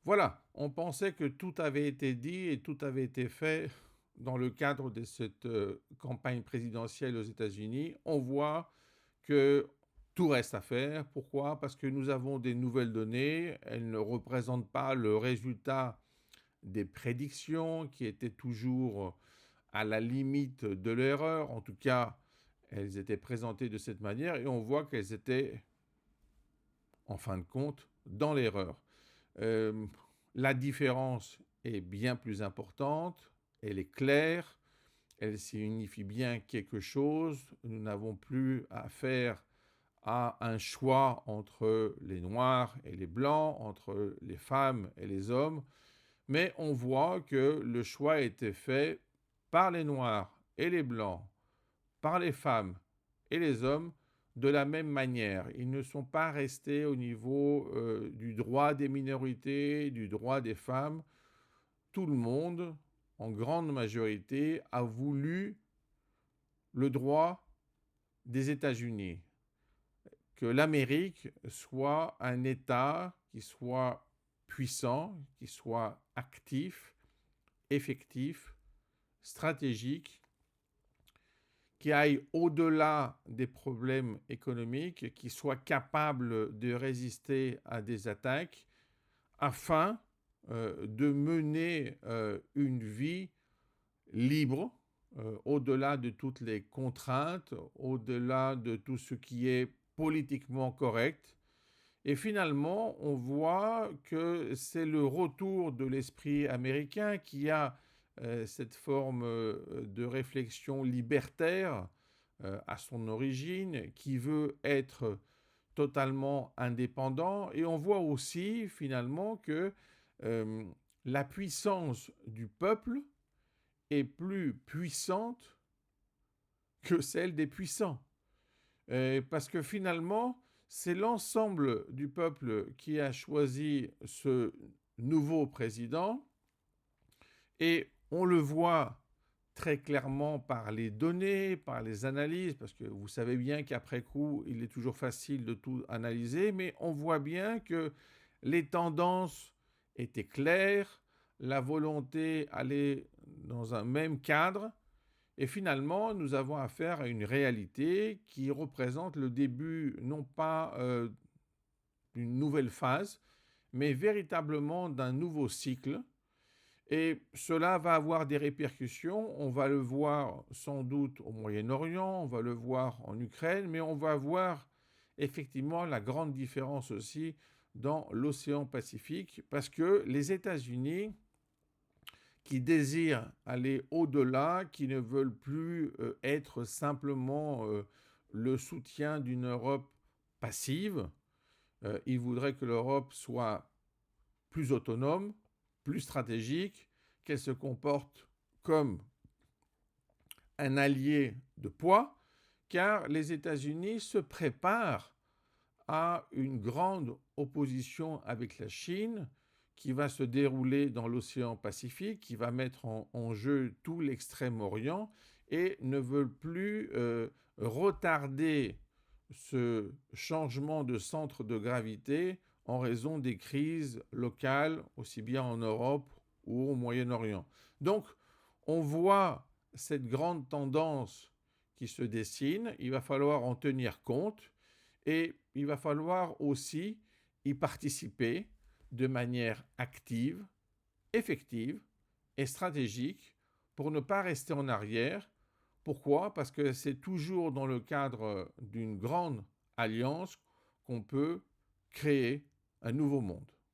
Voilà, on pensait que tout avait été dit et tout avait été fait dans le cadre de cette campagne présidentielle aux États-Unis. On voit que tout reste à faire. Pourquoi? Parce que nous avons des nouvelles données. Elles ne représentent pas le résultat des prédictions qui étaient toujours à la limite de l'erreur. En tout cas, elles étaient présentées de cette manière et on voit qu'elles étaient, en fin de compte, dans l'erreur. Euh, la différence est bien plus importante, elle est claire, elle signifie bien quelque chose. Nous n'avons plus affaire à un choix entre les noirs et les blancs, entre les femmes et les hommes, mais on voit que le choix a été fait par les noirs et les blancs, par les femmes et les hommes de la même manière. Ils ne sont pas restés au niveau du droit des minorités, du droit des femmes. Tout le monde, en grande majorité, a voulu le droit des États-Unis, que l'Amérique soit un État qui soit puissant, qui soit actif, effectif, stratégique, qui aille au-delà des problèmes économiques, qui soit capable de résister à des attaques afin de mener une vie libre, au-delà de toutes les contraintes, au-delà de tout ce qui est politiquement correct. Et finalement, on voit que c'est le retour de l'esprit américain qui a cette forme de réflexion libertaire à son origine, qui veut être totalement indépendant. Et on voit aussi finalement que euh, la puissance du peuple est plus puissante que celle des puissants. Parce que finalement, c'est l'ensemble du peuple qui a choisi ce nouveau président et on le voit très clairement par les données, par les analyses, parce que vous savez bien qu'après coup, il est toujours facile de tout analyser, mais on voit bien que les tendances étaient claires, la volonté allait dans un même cadre, et finalement, nous avons affaire à une réalité qui représente le début, non pas d'une nouvelle phase, mais véritablement d'un nouveau cycle. Et cela va avoir des répercussions. On va le voir sans doute au Moyen-Orient, on va le voir en Ukraine, mais on va voir effectivement la grande différence aussi dans l'océan Pacifique, parce que les États-Unis qui désirent aller au-delà, qui ne veulent plus être simplement le soutien d'une Europe passive. Ils voudraient que l'Europe soit plus autonome, plus stratégique, qu'elle se comporte comme un allié de poids, car les États-Unis se préparent à une grande opposition avec la Chine qui va se dérouler dans l'océan Pacifique, qui va mettre en jeu tout l'Extrême-Orient et ne veulent plus retarder ce changement de centre de gravité en raison des crises locales, aussi bien en Europe ou au Moyen-Orient. Donc, on voit cette grande tendance qui se dessine, il va falloir en tenir compte et il va falloir aussi y participer de manière active, effective et stratégique pour ne pas rester en arrière. Pourquoi? Parce que c'est toujours dans le cadre d'une grande alliance qu'on peut créer un nouveau monde.